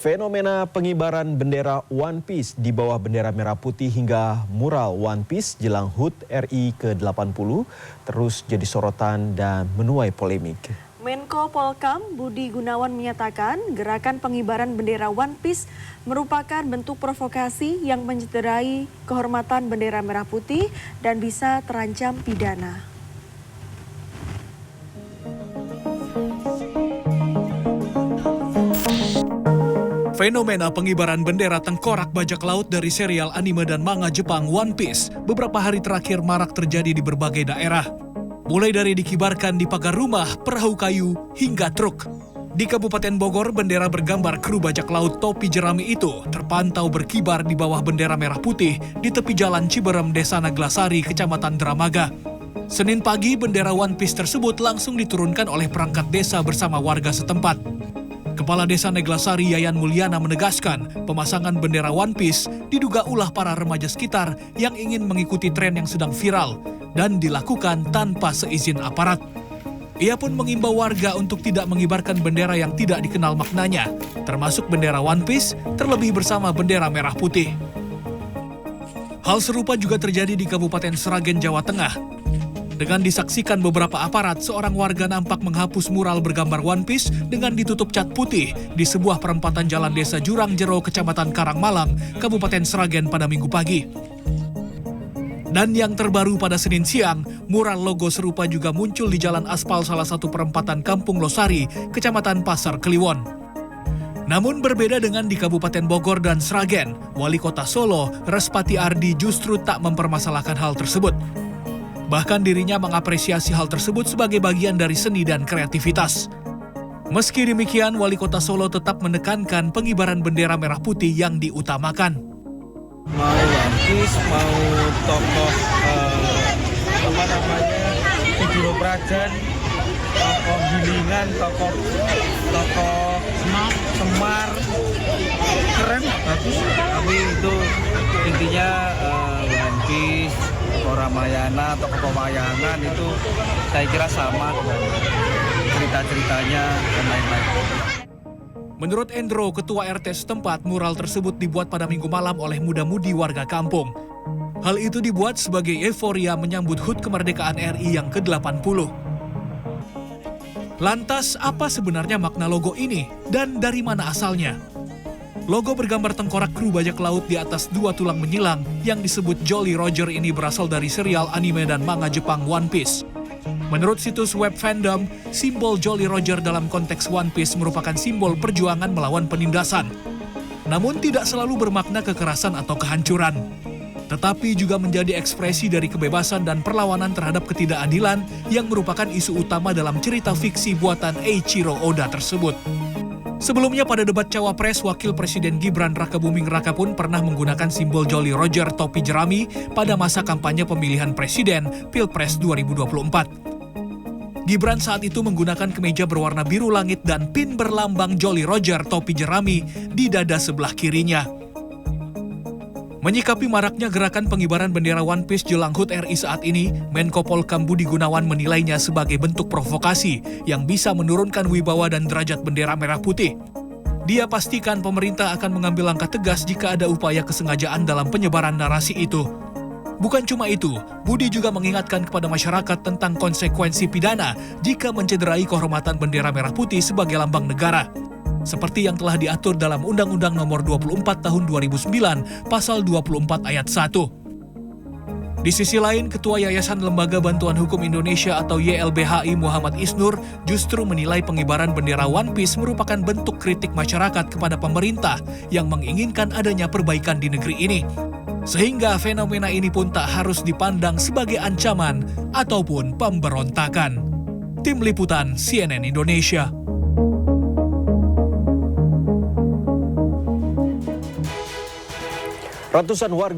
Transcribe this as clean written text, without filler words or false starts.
Fenomena pengibaran bendera One Piece di bawah bendera merah putih hingga mural One Piece jelang HUT RI ke-80 terus jadi sorotan dan menuai polemik. Menko Polkam Budi Gunawan menyatakan gerakan pengibaran bendera One Piece merupakan bentuk provokasi yang mencederai kehormatan bendera merah putih dan bisa terancam pidana. Fenomena pengibaran bendera tengkorak bajak laut dari serial anime dan manga Jepang One Piece beberapa hari terakhir marak terjadi di berbagai daerah. Mulai dari dikibarkan di pagar rumah, perahu kayu, hingga truk. Di Kabupaten Bogor, bendera bergambar kru bajak laut topi jerami itu terpantau berkibar di bawah bendera merah putih di tepi jalan Ciberem, Desa Naglasari, Kecamatan Dramaga. Senin pagi, bendera One Piece tersebut langsung diturunkan oleh perangkat desa bersama warga setempat. Kepala Desa Neglasari Yayan Mulyana menegaskan pemasangan bendera One Piece diduga ulah para remaja sekitar yang ingin mengikuti tren yang sedang viral dan dilakukan tanpa seizin aparat. Ia pun mengimbau warga untuk tidak mengibarkan bendera yang tidak dikenal maknanya, termasuk bendera One Piece, terlebih bersama bendera merah putih. Hal serupa juga terjadi di Kabupaten Sragen, Jawa Tengah. Dengan disaksikan beberapa aparat, seorang warga nampak menghapus mural bergambar One Piece dengan ditutup cat putih di sebuah perempatan jalan desa Jurang Jero, Kecamatan Karangmalang, Kabupaten Sragen pada Minggu pagi. Dan yang terbaru pada Senin siang, mural logo serupa juga muncul di jalan aspal salah satu perempatan Kampung Losari, Kecamatan Pasar Kliwon. Namun berbeda dengan di Kabupaten Bogor dan Sragen, Wali Kota Solo, Respati Ardi justru tak mempermasalahkan hal tersebut. Bahkan dirinya mengapresiasi hal tersebut sebagai bagian dari seni dan kreativitas. Meski demikian, Wali Kota Solo tetap menekankan pengibaran bendera merah putih yang diutamakan. Mau One Piece, mau tokoh Tiduro Prajan, tokoh Gilingan, tokoh Semar, keren, bagus. Tapi itu intinya One Piece, tokoh Ramayana, tokoh pewayangan itu saya kira sama dengan cerita-ceritanya dan lain-lain. Menurut Endro, Ketua RT setempat, mural tersebut dibuat pada Minggu malam oleh muda-mudi warga kampung. Hal itu dibuat sebagai euforia menyambut HUT kemerdekaan RI yang ke-80. Lantas, apa sebenarnya makna logo ini dan dari mana asalnya? Logo bergambar tengkorak kru bajak laut di atas dua tulang menyilang yang disebut Jolly Roger ini berasal dari serial anime dan manga Jepang One Piece. Menurut situs web fandom, simbol Jolly Roger dalam konteks One Piece merupakan simbol perjuangan melawan penindasan. Namun tidak selalu bermakna kekerasan atau kehancuran, tetapi juga menjadi ekspresi dari kebebasan dan perlawanan terhadap ketidakadilan yang merupakan isu utama dalam cerita fiksi buatan Eiichiro Oda tersebut. Sebelumnya pada debat Cawapres, Wakil Presiden Gibran Rakabuming Raka pun pernah menggunakan simbol Jolly Roger topi jerami pada masa kampanye pemilihan presiden Pilpres 2024. Gibran saat itu menggunakan kemeja berwarna biru langit dan pin berlambang Jolly Roger topi jerami di dada sebelah kirinya. Menyikapi maraknya gerakan pengibaran bendera One Piece jelang HUT RI saat ini, Menko Polkam Budi Gunawan menilainya sebagai bentuk provokasi yang bisa menurunkan wibawa dan derajat bendera merah putih. Dia pastikan pemerintah akan mengambil langkah tegas jika ada upaya kesengajaan dalam penyebaran narasi itu. Bukan cuma itu, Budi juga mengingatkan kepada masyarakat tentang konsekuensi pidana jika mencederai kehormatan bendera merah putih sebagai lambang negara, seperti yang telah diatur dalam Undang-Undang Nomor 24 Tahun 2009, Pasal 24 Ayat 1. Di sisi lain, Ketua Yayasan Lembaga Bantuan Hukum Indonesia atau YLBHI Muhammad Isnur justru menilai pengibaran bendera One Piece merupakan bentuk kritik masyarakat kepada pemerintah yang menginginkan adanya perbaikan di negeri ini. Sehingga fenomena ini pun tak harus dipandang sebagai ancaman ataupun pemberontakan. Tim Liputan CNN Indonesia. Ratusan warga